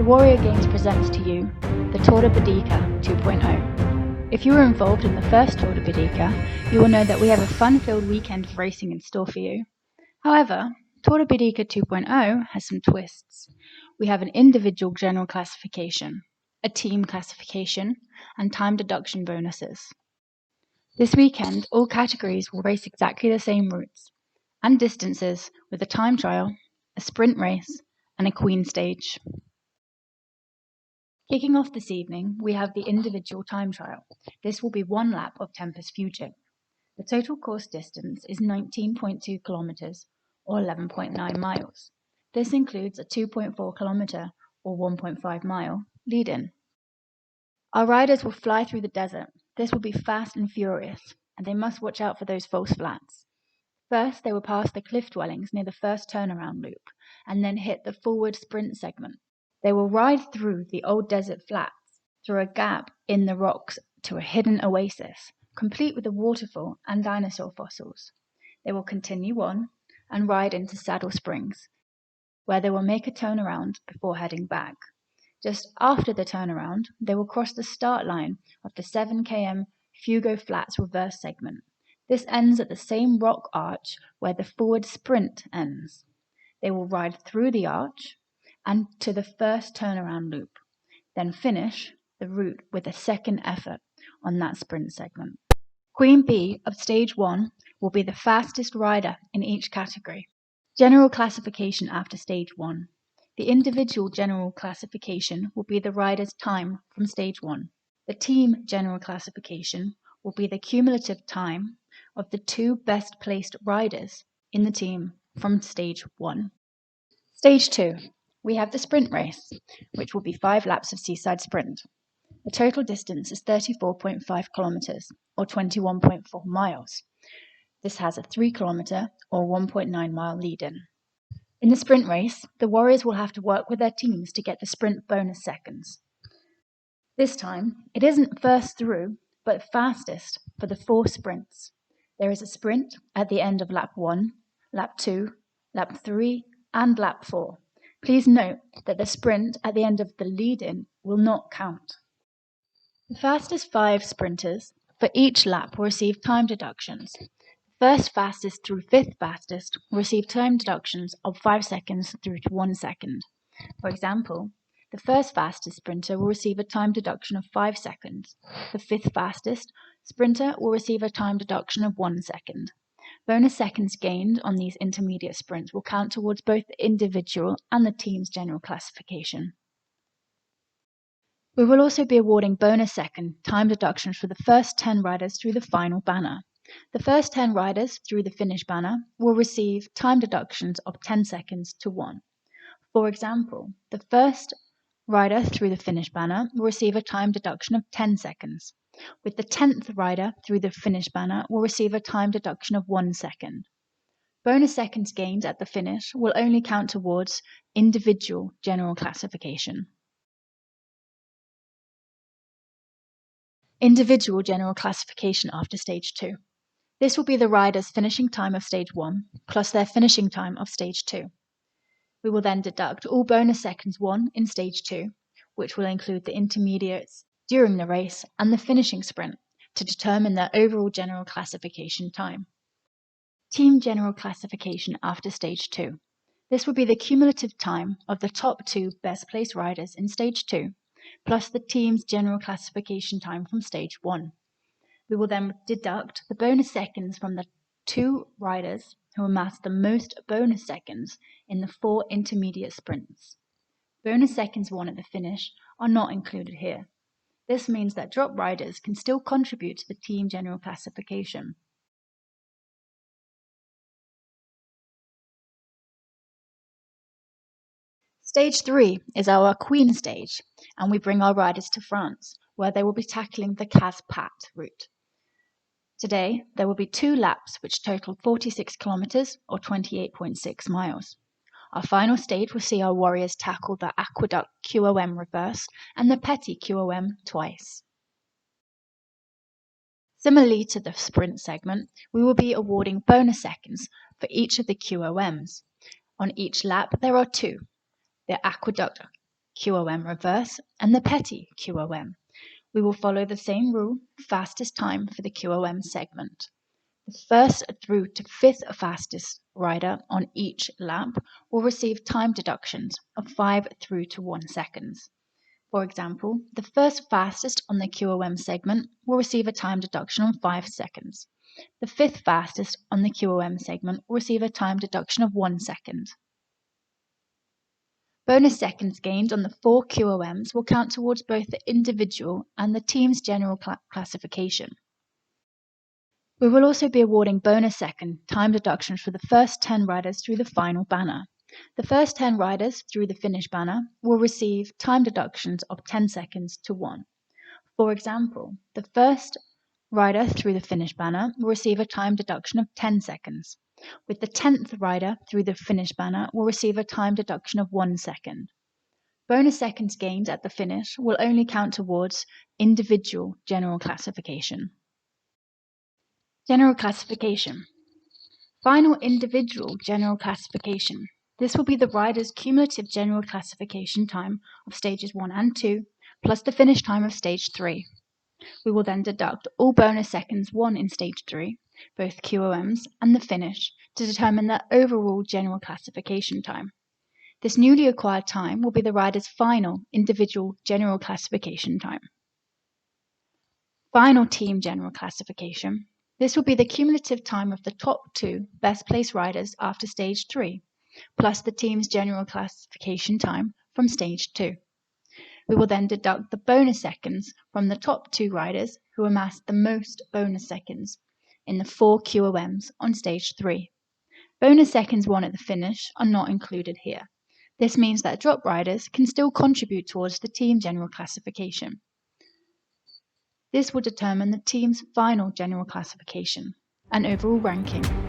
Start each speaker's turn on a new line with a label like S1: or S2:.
S1: Warrior Games presents to you the Tour de Boudicca 2.0. If you were involved in the first Tour de Boudicca, you will know that we have a fun-filled weekend of racing in store for you. However, Tour de Boudicca 2.0 has some twists. We have an individual general classification, a team classification, and time deduction bonuses. This weekend, all categories will race exactly the same routes and distances with a time trial, a sprint race, and a queen stage. Kicking off this evening, we have the individual time trial. This will be one lap of Tempus Fugit. The total course distance is 19.2 kilometers or 11.9 miles. This includes a 2.4 kilometer or 1.5 mile lead-in. Our riders will fly through the desert. This will be fast and furious, and they must watch out for those false flats. First, they will pass the cliff dwellings near the first turnaround loop, and then hit the forward sprint segment. They will ride through the old desert flats, through a gap in the rocks to a hidden oasis, complete with a waterfall and dinosaur fossils. They will continue on and ride into Saddle Springs, where they will make a turnaround before heading back. Just after the turnaround, they will cross the start line of the 7 km Fugo Flats reverse segment. This ends at the same rock arch where the forward sprint ends. They will ride through the arch and to the first turnaround loop, then finish the route with a second effort on that sprint segment. Queen Bee of Stage 1 will be the fastest rider in each category. General classification after Stage 1. The individual general classification will be the rider's time from Stage 1. The team general classification will be the cumulative time of the two best placed riders in the team from Stage 1. Stage 2. We have the sprint race, which will be 5 laps of seaside sprint. The total distance is 34.5 kilometers or 21.4 miles. This has a 3 kilometer or 1.9 mile lead-in. In the sprint race, the Warriors will have to work with their teams to get the sprint bonus seconds. This time, it isn't first through, but fastest for the 4 sprints. There is a sprint at the end of lap 1, lap 2, lap 3, and lap 4. Please note that the sprint at the end of the lead-in will not count. The fastest 5 sprinters for each lap will receive time deductions. First fastest through 5th fastest will receive time deductions of 5 seconds through to 1 second. For example, the first fastest sprinter will receive a time deduction of 5 seconds. The 5th fastest sprinter will receive a time deduction of 1 second. Bonus seconds gained on these intermediate sprints will count towards both the individual and the team's general classification. We will also be awarding bonus second time deductions for the first 10 riders through the final banner. The first 10 riders through the finish banner will receive time deductions of 10 seconds to 1. For example, the first rider through the finish banner will receive a time deduction of 10 seconds, with the 10th rider through the finish banner will receive a time deduction of 1 second. Bonus seconds gained at the finish will only count towards individual general classification. Individual general classification after Stage 2. This will be the rider's finishing time of Stage 1 plus their finishing time of Stage 2. We will then deduct all bonus seconds won in Stage 2, which will include the intermediates during the race and the finishing sprint to determine their overall general classification time. Team general classification after Stage 2. This will be the cumulative time of the top 2 best placed riders in Stage 2, plus the team's general classification time from Stage 1. We will then deduct the bonus seconds from the 2 riders who amassed the most bonus seconds in the 4 intermediate sprints. Bonus seconds won at the finish are not included here. This means that drop riders can still contribute to the team general classification. Stage 3 is our Queen stage, and we bring our riders to France, where they will be tackling the Cas-Pat route. Today, there will be 2 laps which total 46 kilometers or 28.6 miles. Our final stage will see our Warriors tackle the Aqueduct QOM reverse and the Petit QOM twice. Similarly to the sprint segment, we will be awarding bonus seconds for each of the QOMs. On each lap, there are 2. The Aqueduct QOM reverse and the petty QOM. We will follow the same rule, fastest time for the QOM segment. The first through to fifth fastest rider on each lap will receive time deductions of 5 through to 1 seconds. For example, the first fastest on the QOM segment will receive a time deduction of 5 seconds. The fifth fastest on the QOM segment will receive a time deduction of 1 second. Bonus seconds gained on the 4 QOMs will count towards both the individual and the team's general classification. We will also be awarding bonus second time deductions for the first 10 riders through the final banner. The first 10 riders through the finish banner will receive time deductions of 10 seconds to 1. For example, the first rider through the finish banner will receive a time deduction of 10 seconds, with the 10th rider through the finish banner will receive a time deduction of 1 second. Bonus seconds gained at the finish will only count towards individual general classification. General classification. Final individual general classification. This will be the rider's cumulative general classification time of stages 1 and 2, plus the finish time of stage 3. We will then deduct all bonus seconds won in stage 3, both QOMs and the finish, to determine the overall general classification time. This newly acquired time will be the rider's final individual general classification time. Final team general classification. This will be the cumulative time of the top 2 best placed riders after stage 3, plus the team's general classification time from stage 2. We will then deduct the bonus seconds from the top 2 riders who amassed the most bonus seconds in the 4 QOMs on stage 3. Bonus seconds won at the finish are not included here. This means that drop riders can still contribute towards the team general classification. This will determine the team's final general classification and overall ranking.